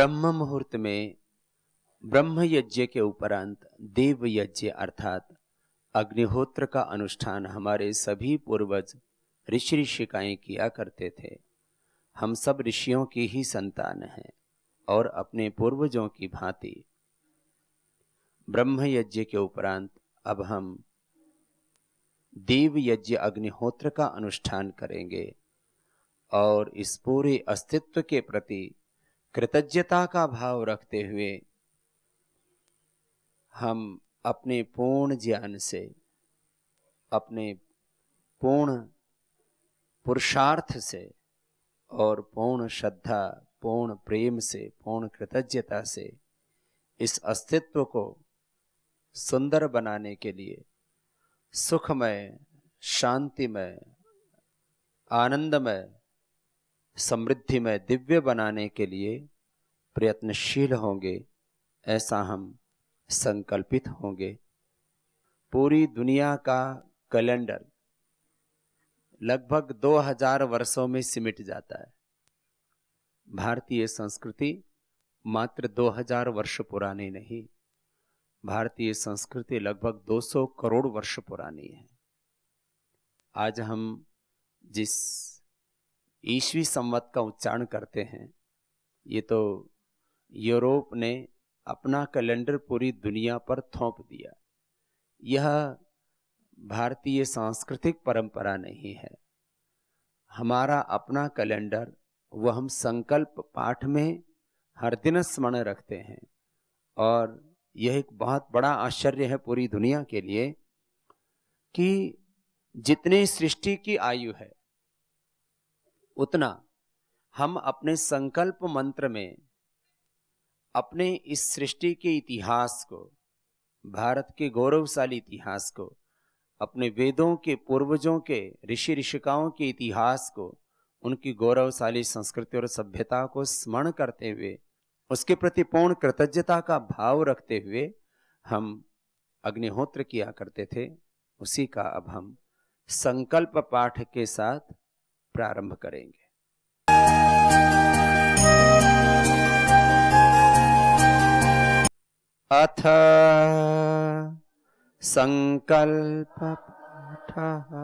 ब्रह्म मुहूर्त में ब्रह्म यज्ञ के उपरांत देव यज्ञ अर्थात अग्निहोत्र का अनुष्ठान हमारे सभी पूर्वज ऋषि ऋषिकाएं किया करते थे। हम सब ऋषियों की ही संतान हैं और अपने पूर्वजों की भांति ब्रह्म यज्ञ के उपरांत अब हम देव यज्ञ अग्निहोत्र का अनुष्ठान करेंगे और इस पूरे अस्तित्व के प्रति कृतज्ञता का भाव रखते हुए हम अपने पूर्ण ज्ञान से, अपने पूर्ण पुरुषार्थ से और पूर्ण श्रद्धा, पूर्ण प्रेम से, पूर्ण कृतज्ञता से इस अस्तित्व को सुंदर बनाने के लिए, सुखमय, शांतिमय, आनंदमय, समृद्धिमय, दिव्य बनाने के लिए प्रयत्नशील होंगे, ऐसा हम संकल्पित होंगे। पूरी दुनिया का कैलेंडर लगभग 2000 वर्षों में सिमट जाता है। भारतीय संस्कृति मात्र 2000 वर्ष पुरानी नहीं, भारतीय संस्कृति लगभग 200 करोड़ वर्ष पुरानी है। आज हम जिस ईस्वी संवत का उच्चारण करते हैं, ये तो यूरोप ने अपना कैलेंडर पूरी दुनिया पर थोप दिया। यह भारतीय सांस्कृतिक परंपरा नहीं है। हमारा अपना कैलेंडर वह हम संकल्प पाठ में हर दिन स्मरण रखते हैं और यह एक बहुत बड़ा आश्चर्य है पूरी दुनिया के लिए कि जितने सृष्टि की आयु है उतना हम अपने संकल्प मंत्र में अपने इस सृष्टि के इतिहास को, भारत के गौरवशाली इतिहास को, अपने वेदों के पूर्वजों के ऋषि ऋषिकाओं के इतिहास को, उनकी गौरवशाली संस्कृति और सभ्यता को स्मरण करते हुए, उसके प्रति पूर्ण कृतज्ञता का भाव रखते हुए हम अग्निहोत्र किया करते थे। उसी का अब हम संकल्प पाठ के साथ प्रारंभ करेंगे। अथ संकल्प पाठः।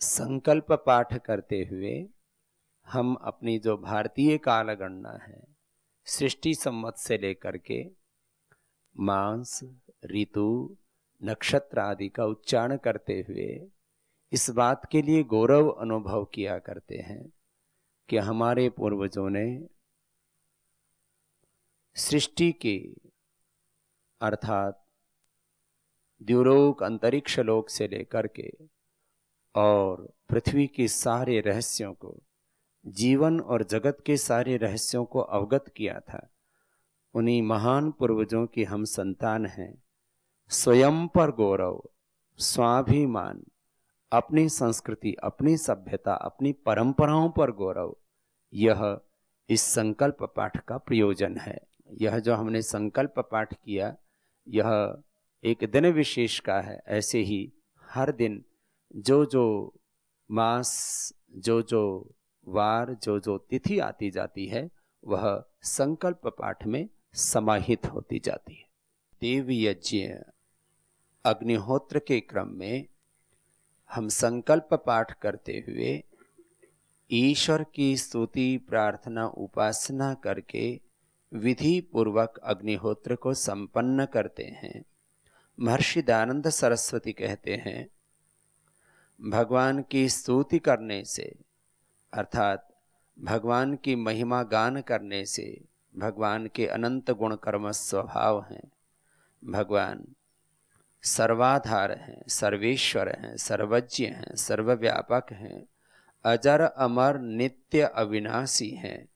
संकल्प पाठ करते हुए हम अपनी जो भारतीय कालगणना है, सृष्टि संवत से लेकर के मास, ऋतु, नक्षत्र आदि का उच्चारण करते हुए इस बात के लिए गौरव अनुभव किया करते हैं कि हमारे पूर्वजों ने सृष्टि के अर्थात द्युलोक अंतरिक्ष लोक से लेकर के और पृथ्वी के सारे रहस्यों को, जीवन और जगत के सारे रहस्यों को अवगत किया था। उन्हीं महान पूर्वजों की हम संतान हैं। स्वयं पर गौरव, स्वाभिमान, अपनी संस्कृति, अपनी सभ्यता, अपनी परंपराओं पर गौरव, यह इस संकल्प पाठ का प्रयोजन है। यह जो हमने संकल्प पाठ किया, यह एक दिन विशेष का है। ऐसे ही हर दिन जो जो मास, जो जो वार, जो जो तिथि आती जाती है, वह संकल्प पाठ में समाहित होती जाती है। देव यज्ञ अग्निहोत्र के क्रम में हम संकल्प पाठ करते हुए ईश्वर की स्तुति, प्रार्थना, उपासना करके विधि पूर्वक अग्निहोत्र को संपन्न करते हैं। महर्षि दयानंद सरस्वती कहते हैं, भगवान की स्तुति करने से अर्थात भगवान की महिमा गान करने से, भगवान के अनंत गुण कर्म स्वभाव हैं, भगवान सर्वाधार हैं, सर्वेश्वर हैं, सर्वज्ञ हैं, सर्वव्यापक हैं, अजर अमर नित्य अविनाशी हैं।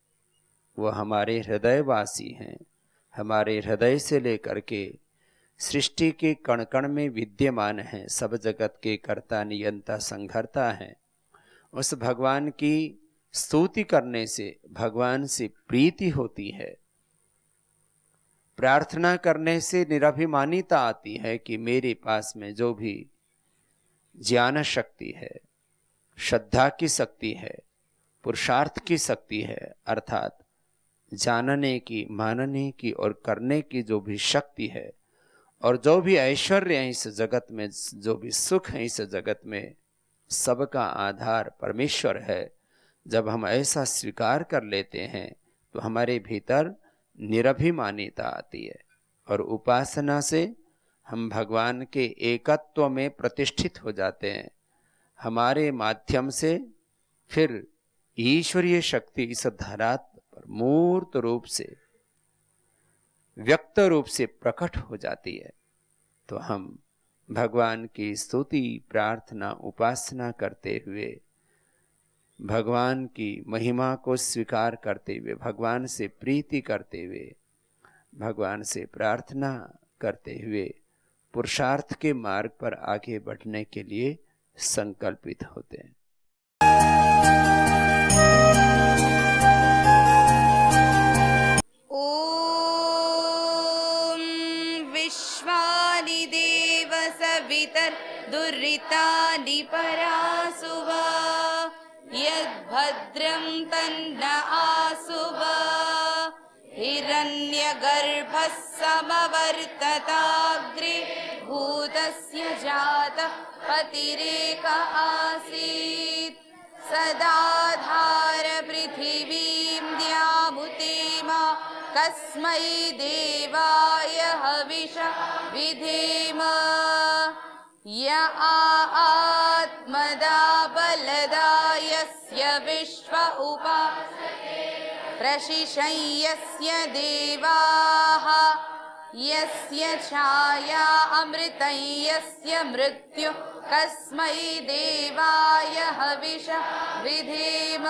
वह हमारे हृदयवासी हैं। हमारे हृदय से लेकर के सृष्टि के कण कण में विद्यमान हैं। सब जगत के कर्ता, नियंता, संघर्ता हैं। उस भगवान की स्तुति करने से भगवान से प्रीति होती है। प्रार्थना करने से निराभिमानिता आती है कि मेरे पास में जो भी ज्ञान शक्ति है, श्रद्धा की शक्ति है, पुरुषार्थ की शक्ति है, अर्थात जानने की, मानने की और करने की जो भी शक्ति है, और जो भी ऐश्वर्य है इस जगत में, जो भी सुख है इस जगत में, सबका आधार परमेश्वर है। जब हम ऐसा स्वीकार कर लेते हैं तो हमारे भीतर निरभिमानिता आती है और उपासना से हम भगवान के एकत्व में प्रतिष्ठित हो जाते हैं। हमारे माध्यम से फिर ईश्वरीय शक्ति इस धरातल पर मूर्त रूप से, व्यक्त रूप से प्रकट हो जाती है। तो हम भगवान की स्तुति, प्रार्थना, उपासना करते हुए, भगवान की महिमा को स्वीकार करते हुए, भगवान से प्रीति करते हुए, भगवान से प्रार्थना करते हुए पुरुषार्थ के मार्ग पर आगे बढ़ने के लिए संकल्पित होते हैं। ओम विश्वानि देव सवितर दुर्रितानि परासुवा यद्भद्रं तन्न आसुवा हिरण्यगर्भः समवर्तताग्रे भूतस्य जातः पतिरेक आसीत् सदाधार पृथिवीं द्यामुतेमा कस्मै देवाय हविषा विधेम य आत्मदा बलदा यस्य विश्व उपासते प्रशिशं यस्य देवाः यस्य छाया अमृतं यस्य मृत्यु कस्मै देवाय हविषा विधेम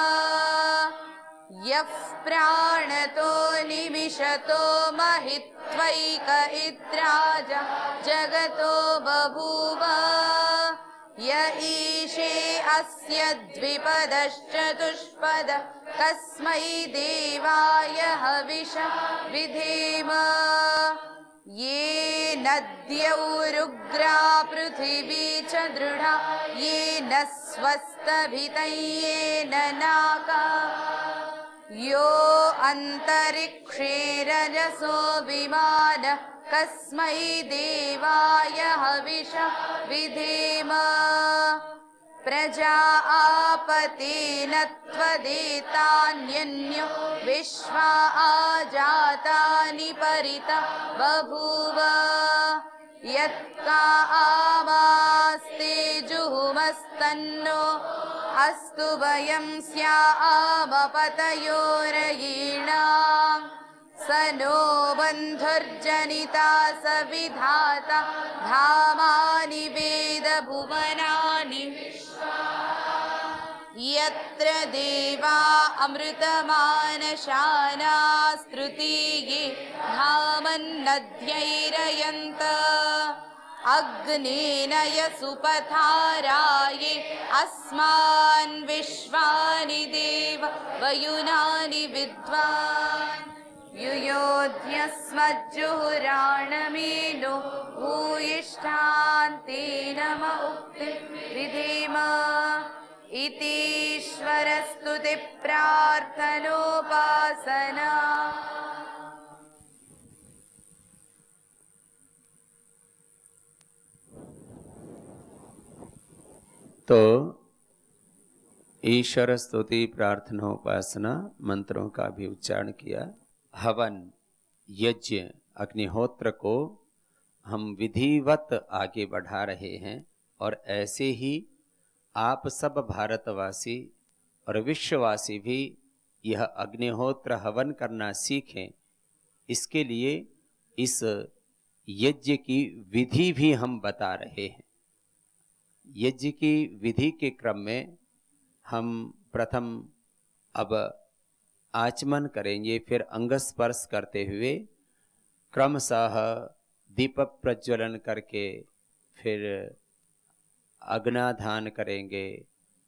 यः प्राणतो निमिषतो महित्वैक इद्राज जगतो बभूव य ईशे अस्य द्विपदश्चतुष्पद कस्मै देवाय हविषा विधेम ये नद्यौरुग्रा पृथिवी च दृढा ये न स्वस्तभितं येन नाका यो अन्तरिक्षे रजसो विमान कस्मै देवाय हविषा विधेम प्रजा आपतेन त्वदेतान्यन्यो विश्वा आजातानि परिता बभूव यत्का आमास्ते जुहुमस्तन्नो अस्तु वयं स्यामपतयोरयीणां स नो बन्धुर्जनिता स विधाता धामानि वेदभुवनानि यत्र देवा अमृतमानशाना स्तुतिये धामन्नद्यैरयन्त अग्नेन यसुपथाराये अस्मान् विश्वानि देव वयुनानि विद्वान् युयोध्यस्मज्जुहुराणमेनो भूयिष्ठान्तेन म उक्तिं विधेम इतीश्वरस्तुति प्रार्थनोपासना। तो ईश्वर स्तुति प्रार्थना उपासना मंत्रों का भी उच्चारण किया। हवन यज्ञ अग्निहोत्र को हम विधिवत आगे बढ़ा रहे हैं और ऐसे ही आप सब भारतवासी और विश्ववासी भी यह अग्निहोत्र हवन करना सीखें। इसके लिए इस यज्ञ की विधि भी हम बता रहे हैं। यज्ञ की विधि के क्रम में हम प्रथम अब आचमन करेंगे, फिर अंगस्पर्श करते हुए क्रमशः दीप प्रज्वलन करके फिर अग्नाधान करेंगे,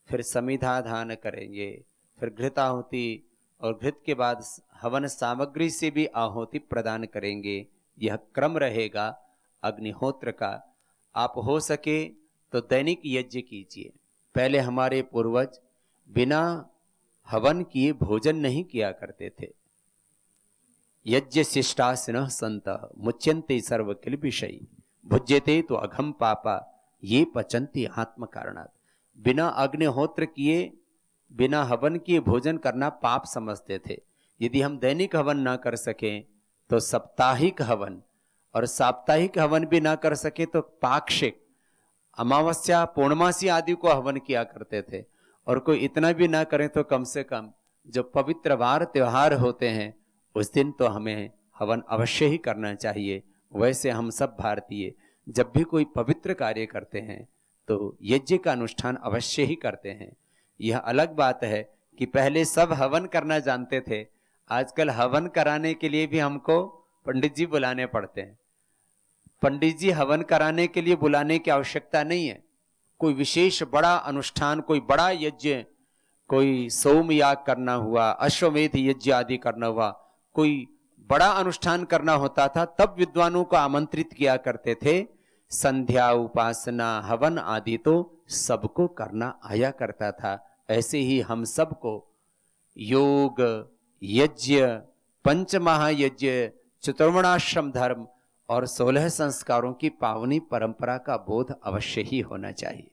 फिर समिधाधान करेंगे, फिर घृताहुति और घृत के बाद हवन सामग्री से भी आहुति प्रदान करेंगे। यह क्रम रहेगा अग्निहोत्र का। आप हो सके तो दैनिक यज्ञ कीजिए। पहले हमारे पूर्वज बिना हवन किए भोजन नहीं किया करते थे। यज्ञ शिष्टासिनः सन्तः मुच्यन्ते सर्व किल विषय भुज्यते तो अघम पापा ये पचन्ति आत्म कारणात्। बिना अग्निहोत्र किए बिना हवन किए भोजन करना पाप समझते थे। यदि हम दैनिक हवन ना कर सकें तो साप्ताहिक हवन, और साप्ताहिक हवन भी ना कर सके तो पाक्षिक अमावस्या पूर्णमासी आदि को हवन किया करते थे। और कोई इतना भी ना करें तो कम से कम जो पवित्र वार त्योहार होते हैं उस दिन तो हमें हवन अवश्य ही करना चाहिए। वैसे हम सब भारतीय जब भी कोई पवित्र कार्य करते हैं तो यज्ञ का अनुष्ठान अवश्य ही करते हैं। यह अलग बात है कि पहले सब हवन करना जानते थे, आजकल हवन कराने के लिए भी हमको पंडित जी बुलाने पड़ते हैं। पंडित जी हवन कराने के लिए बुलाने की आवश्यकता नहीं है। कोई विशेष बड़ा अनुष्ठान, कोई बड़ा यज्ञ, कोई सोम याग करना हुआ, अश्वमेध यज्ञ आदि करना हुआ, कोई बड़ा अनुष्ठान करना होता था तब विद्वानों को आमंत्रित किया करते थे। संध्या उपासना हवन आदि तो सबको करना आया करता था। ऐसे ही हम सबको योग यज्ञ पंच महायज्ञ चतुर्वर्णाश्रम धर्म और 16 संस्कारों की पावनी परंपरा का बोध अवश्य ही होना चाहिए।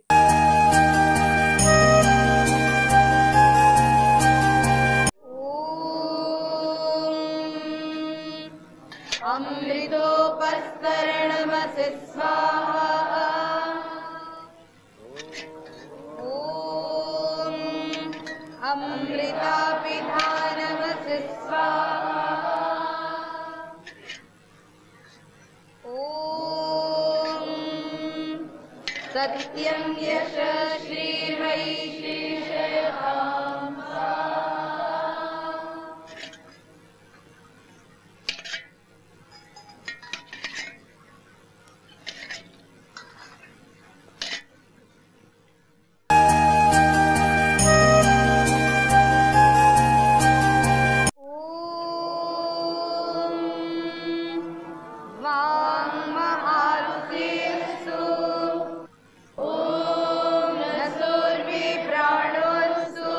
अमृतोपस्तरणमसि स्वाहा ॐ अमृतापिधानमसि स्वाहा ॐ सत्यं यश श्रीर्वैशेषिकां प्राणोत्सु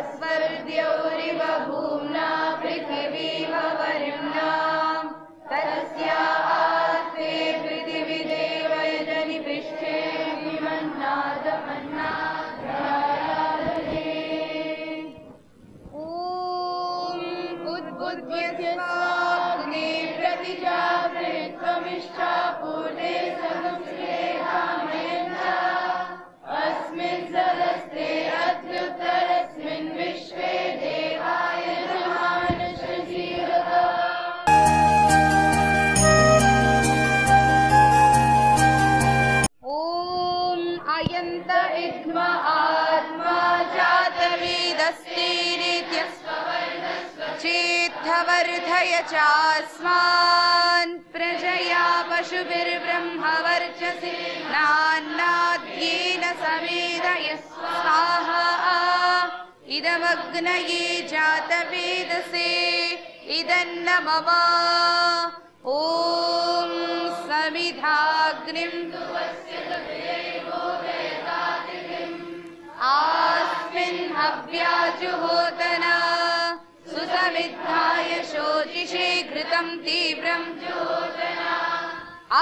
भूर्भुवस्वर्द्यौरिव भूम्ना पृथिवीव वरुणा तस्या आस्ते पृथिवीदेव यजनि पृष्ठे विमन्नादमन्नादराराधने। ॐ उद्बुद्ध्यस्वाग्ने प्रतिजागृत्वमिष्ठा पूर्णे समुश्रेहामयञ्च अस्मिन् सदस्ते अत्युत्तरस्मिन् विश्वे देवाय नमः। ॐ अयन्त इद्म आत्मा जातवेदस्तेरित्यस्वचेद्धवर्धय चास्मान् प्रजया पशुभिर्ब्रह्मवर्चसि नान्नाद्येन समेधय स्वाहा। इदमग्नये जातवेदसे इदन्न मम। ॐ समिधाग्निं आस्मिन् हव्याजुहोतना सुसमिद्धाय शोचिषे घृतं तीव्रं जुहोतना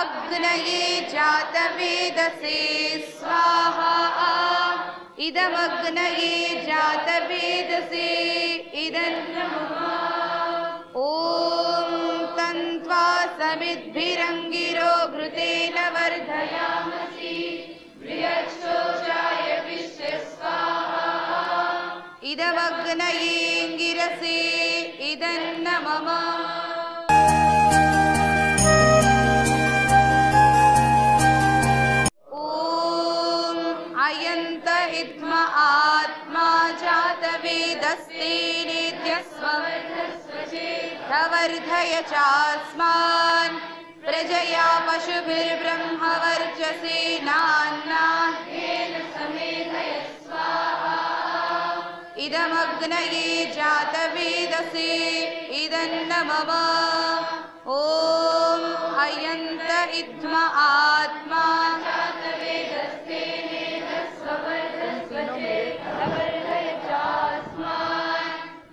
अग्नये जातवेदसे स्वाहा। इदमग्नये जातवेदसे इदन्न मम। ॐ तन्त्वा समिद्भिरङ्गिरो घृतेन वर्धयामसि बृहच्छोषाय विश्व स्वाहा। इदमग्नयेऽङ्गिरसे इदन्न मम। ॐ अयन्त इद्म आत्मा जातवेदस्तेनेत्यस्ववर्धय चास्मान् प्रजया पशुभिर्ब्रह्मवर्चसे नान्नाद्येन समेधय स्वाहा। इदमग्नये जातवेदसे इदन्न मम। ॐ अयन्त इद्म आत्मा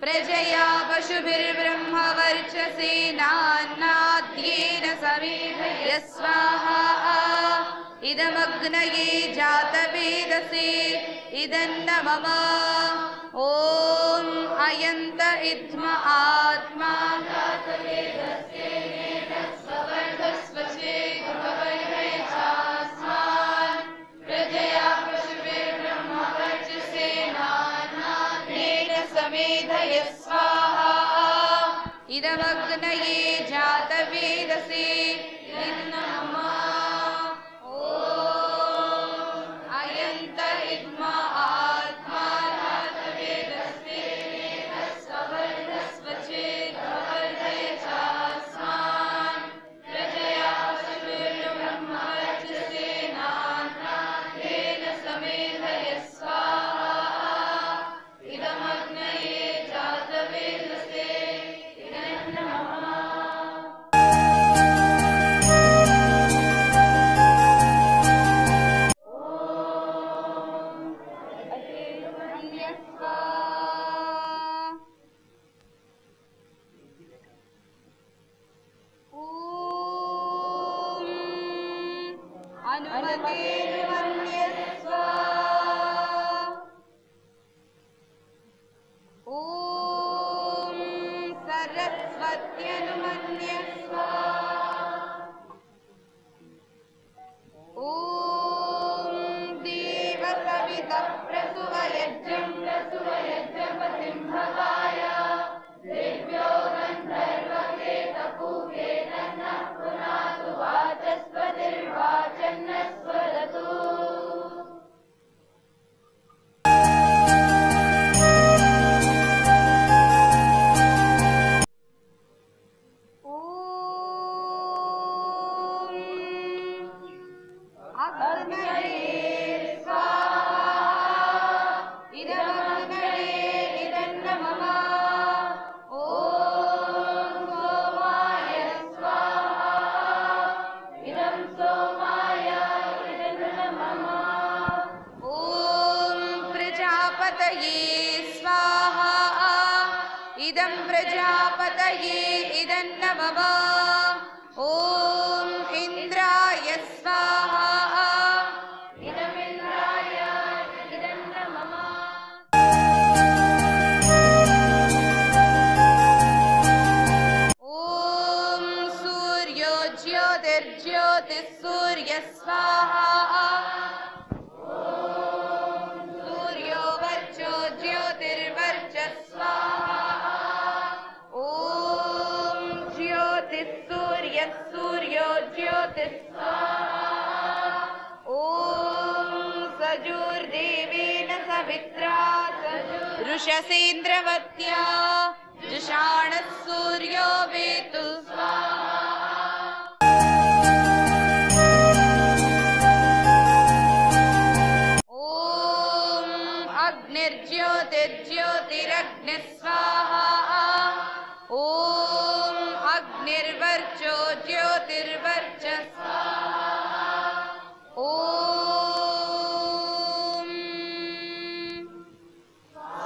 प्रजया पशुभिर्ब्रह्मवर्चसे नान्नाद्येन समेधय स्वाहा। इदमग्नये जातवेदसे इदन्न मम। ॐ अयन्त इद्म आत्मा प्रजया पशुभिर्ब्रह्मवर्चसे नान्नाद्येन समेधय स्वाहा। इदमग्नये जातवेदसे इदन्न मम। ॐ अयन्त इद्म आत्मा जातवेदस्तेनेत्यस्ववर्धय चास्मान् प्रजया पशुभिर्ब्रह्मवर्चसे नान्नाद्येन समेधय स्वाहा। इदमग्नये जातवेदसे इदन्न मम। अनुमतेर्मन्यस्व। ॐ सरस्वत्यनुमन्यस्व। ॐ देवसवितः प्रसुवयज्ञं प्रसुवयज्ञपतिं भवाय देव्यो गन्धर्वकेतपूके नः पुनातु वाचस्पतिर्वाचन्नस्वरतु। अग्नये स्वाहा। प्रजापतये स्वाहा इदं प्रजापतये इदं नमः ॐ इन्द्राय स्वाहा इदमिन्द्राय इदं नमः ॐ सूर्यो ज्योतिर्ज्योतिः सूर्य स्वाहा सूर्यो वर्चो ज्योतिर्वर्चः स्वाहा ॐ ज्योतिः सूर्यः सूर्यो ज्योतिः स्वाहा ॐ सजुर्देवेन सवित्रा ऋषसेन्द्रवत्या जुषाणः सूर्यो वेतु ॐ अग्निर्ज्योतिर्ज्योतिरग्निः स्वाहा ॐ अग्निर्वर्चो ज्योतिर्वर्चः स्वाहा ॐ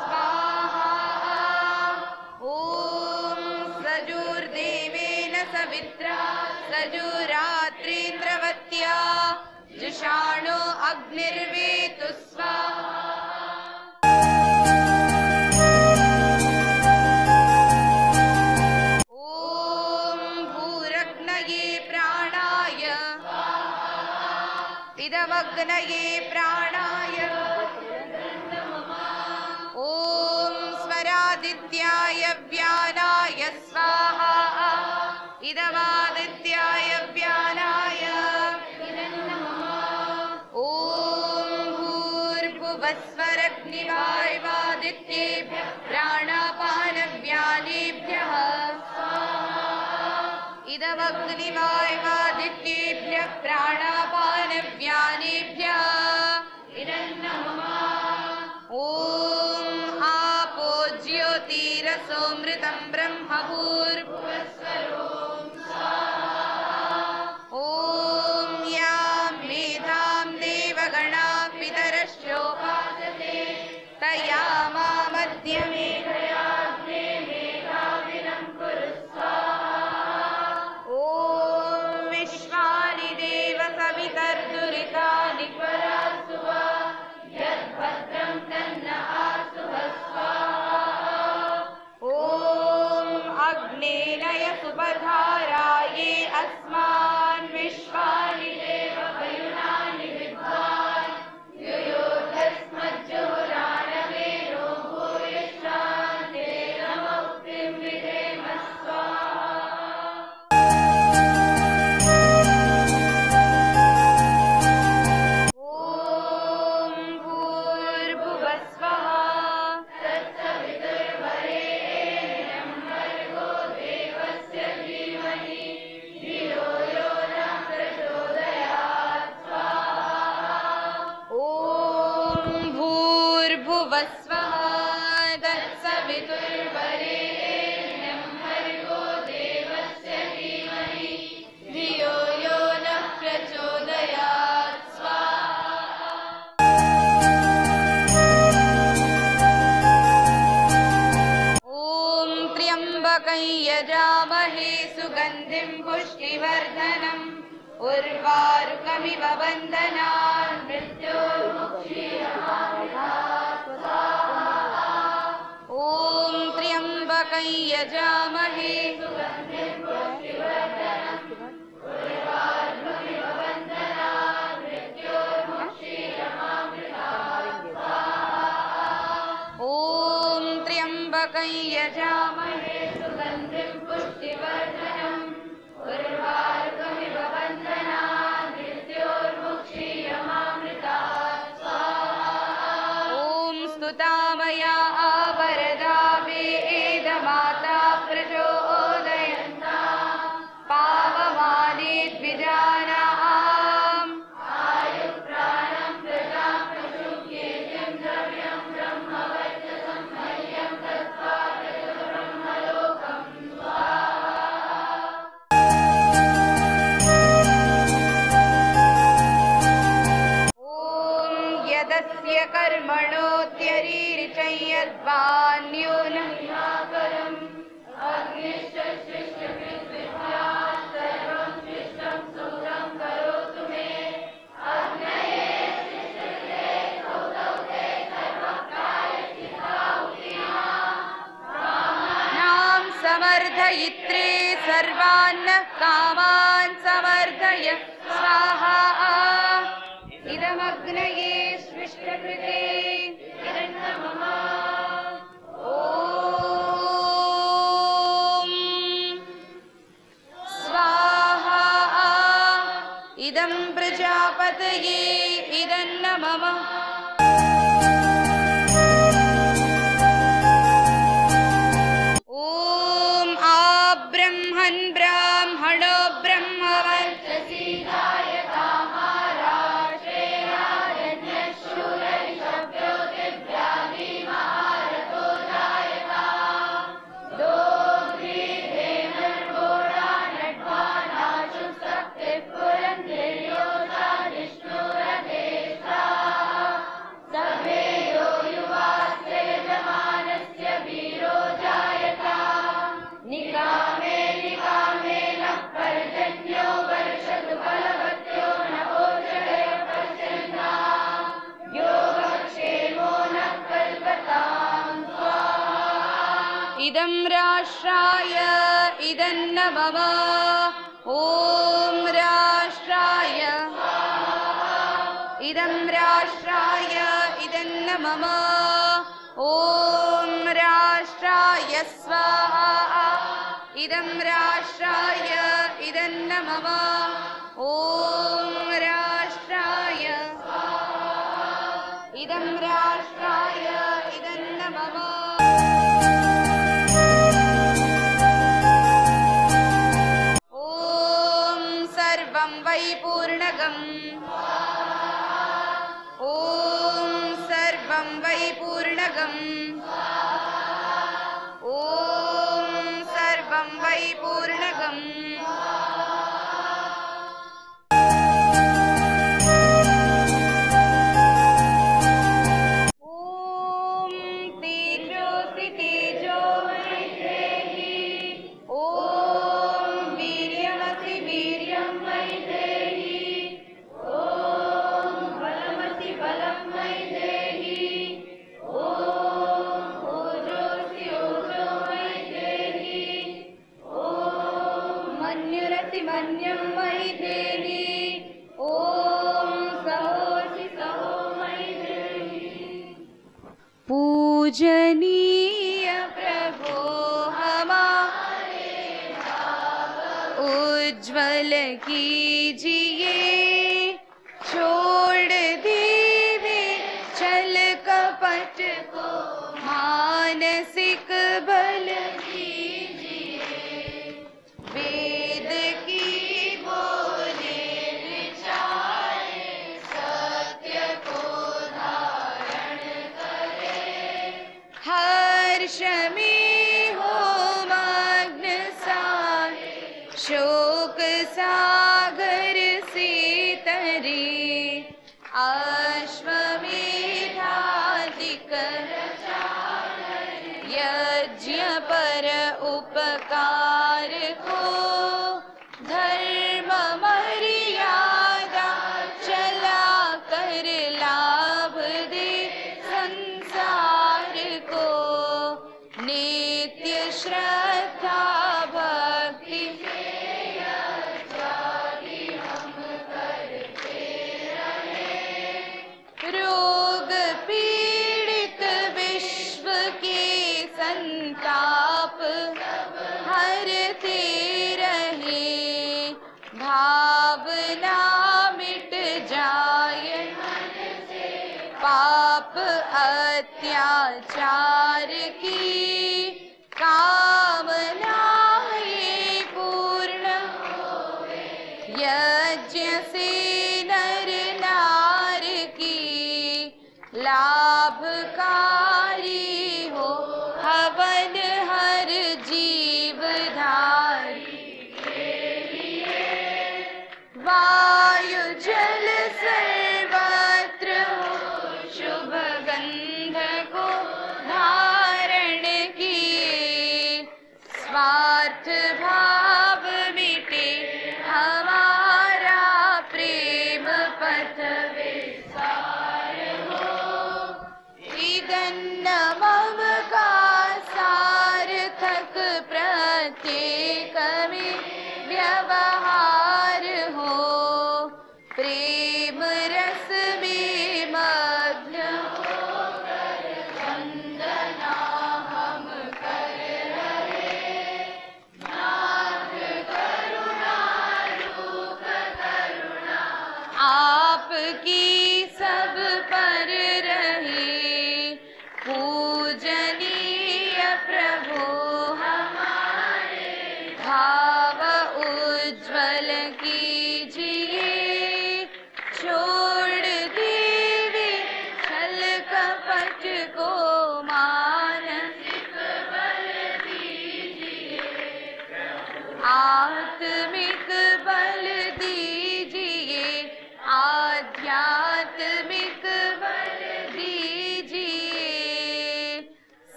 स्वाहा ॐ सजुर्देवेन सवित्रा सजुरात्रीन्द्रवत्या जुषाणो अग्निर्वेतु स्वाहा ॐ भूरग्नये प्राणाय इदमग्नये प्राणाय ॐ स्वरादित्याय व्यानाय स्वाहा इदमादित्याय व्यानाय ॐ भूर्भुवस्वरग्निवायवादित्येभ्यः प्राणापानव्यानेभ्यः इदमग्निवायवादित्येभ्यः प्राणापानव्यानेभ्यः ॐ आपो ज्योतिरसोऽमृतं ब्रह्म भूर्भुवस्वरो ॐ यां मेधां देवगणा पितरश्चोपासते तया मामद्य मेघयाग्ने मेघाविनं कुरु स्वाहा ॐ विश्वानि देव सवितर्दुरितानि परासु वा यद्भद्रं तन्न आसु स्वाहा ॐ अग्नेनय सुपधाराये अस्मान् विश्वानि देव वयुनानि विद्वान् युयोधस्मज्जुहुरानवेनो भूयश्चान्ते नमोक्तिं विधेम स्वाहा ॐ भूर्भुवस्वः तत्सवितुर्वरेण्यं भर्गो देवस्य धीमहि धियो यो न प्रचोदयात् स्वाहा ॐ भूर्भुवस्वः तत्सवितुर्वरेण्यं भर्गो देवस्य धीमहि धियो यो न प्रचोदयात् स्वाहा ॐ त्र्यम्बकं यजामहे सुगन्धिं पुष्टिवर्धनम् उर्वारुकमिव बन्धनान् मृत्योर्मुक्षीयमामृतात् स्वाहा ॐ त्र्यम्बकं यजामहे सुगन्धिं पुष्टिवर्धनम् उर्वारुकमिव बन्धनान् मृत्योर्मुक्षीयमामृतात् स्वाहा ॐ त्र्यम्बकं यजामहे सुगन्धिं पुष्टिवर्धनम् उर्वारुकमिव बन्धनान् मृत्योर्मुक्षीयमामृतात् स्वाहा ॐ स्तुतामया वरदा वेदमाता प्रचोदयन्ता पावमाने द्विजानाम् आयुप्राणं प्रजां पशुप्येत्यं द्रव्यं ब्रह्मवर्चसं मह्यं दत्त्वा ब्रह्मलोकं ॐ यदस्य कर्मणोऽत्यरी चैयद्वान्यूनं करम् अग्निश्च शिष्टकृद्विद्यात् सर्वं शिष्टं सुहृदं करोतु मे अग्नये शिष्टकृते सौतौ ते सर्वप्रायश्चित्ताहुतिः नाम समर्धयित्रे सर्वान् कामान् समर्धय स्वाहा इदमग्नये स्विष्टकृते मम ॐ स्वाहा इदं प्रजापतये इदन्न मम ॐ आब्रह्मन् ब्राह्मणो ब्रह्मवत् सीताय कामाराश्रेयाजन्यशूरैषभ्यो दिव्यानि महारथो जायता दोग्रीधेनुर्घोरा नड्वानाशु शक्तिः पुरन्ध्रिर्योषा विष्णुरथेष्टा सभे यो युवास्य यजमानस्य वीरो जायता निकामे निकामे नः पर्जन्यो वर्षतु फलवत्यो नभोषधय पश्यन्ता योगक्षेमो नः कल्पतां स्वाहा इदं राष्ट्राय इदन्न मम ॐ राष्ट्राय इदं राष्ट्राय इदन्न मम ॐ राष्ट्राय स्वाहा इदं राष्ट्राय इदन्न मम ॐ राष्ट्राय इदं राष्ट्राय इदन्न मम ॐ सर्वं वै पूर्णगम् ॐ सर्वं वै पूर्णगम् ॐ सर्वं वै पूर्णगम् ॐ तेजोसि तेजो मयि ॐ वीर्यमसि वीर्यं मयि देहि ॐ बलमसि बलं मयि देहि ॐ ओजोऽसि ओजो मयि देहि ॐ मन्युरसि मन्यं मयि देहि ॐ सहोऽसि सहो मयि देहि पूजनीय प्रभो हमारे उज्ज्वल कीजिए छोड़ दीवे छल कपट को मानसिक बल कीजिए वेद की बोले विचारे सत्य को धारण करे हर्ष में हो मग्न सारे शोक सागर से तरे अश्वमेधादिक यज्ञ पर उपकार को धर्म मर्यादा चला कर लाभ दे संसार को नित्य श्रद्धा भक्ति रोग पीड़ित विश्व के संताप हरते रहे भावना मिट जाए पाप अत्याचार की कामनाएं पूर्ण यज्ञ से नर नार की लाभकारी हो हवन हर जीवधारी वायु जल सर्वत्र हो शुभ गंध को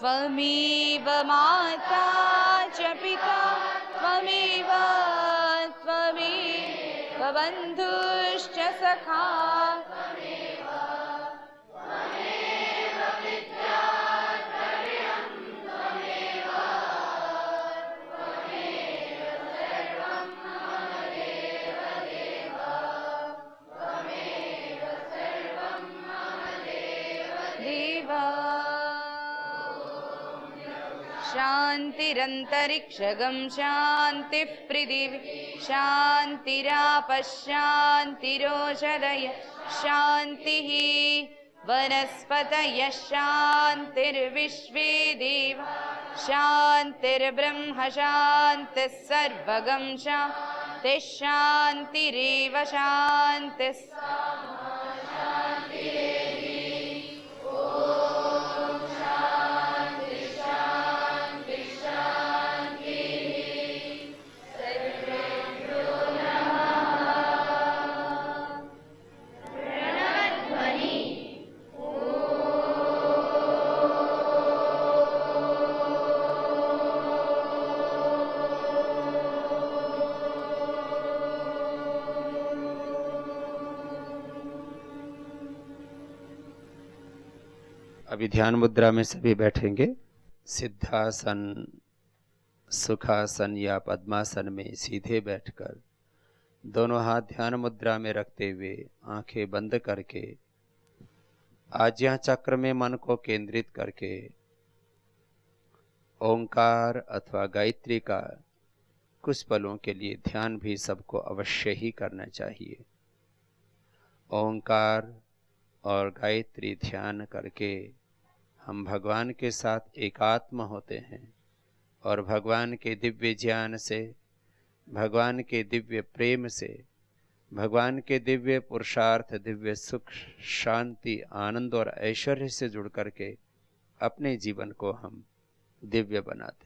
त्वमेव माता च पिता त्वमेव त्वमेव बन्धुश्च सखा शान्तिरन्तरिक्षगं शान्तिः पृथिवी शान्तिरापः शान्तिरोषधय शान्तिः वनस्पतयः शान्तिर्विश्वे देव शान्तिर्ब्रह्म शान्तिः सर्वगं शान्तिः शान्तिरेव शान्तिः अभी ध्यान मुद्रा में सभी बैठेंगे। सिद्धासन, सुखासन या पद्मासन में सीधे बैठकर दोनों हाथ ध्यान मुद्रा में रखते हुए आंखें बंद करके आज्ञा चक्र में मन को केंद्रित करके ओंकार अथवा गायत्री का कुछ पलों के लिए ध्यान भी सबको अवश्य ही करना चाहिए। ओंकार और गायत्री ध्यान करके हम भगवान के साथ एकात्म होते हैं और भगवान के दिव्य ज्ञान से, भगवान के दिव्य प्रेम से, भगवान के दिव्य पुरुषार्थ, दिव्य सुख, शांति, आनंद और ऐश्वर्य से जुड़ करके अपने जीवन को हम दिव्य बनाते हैं।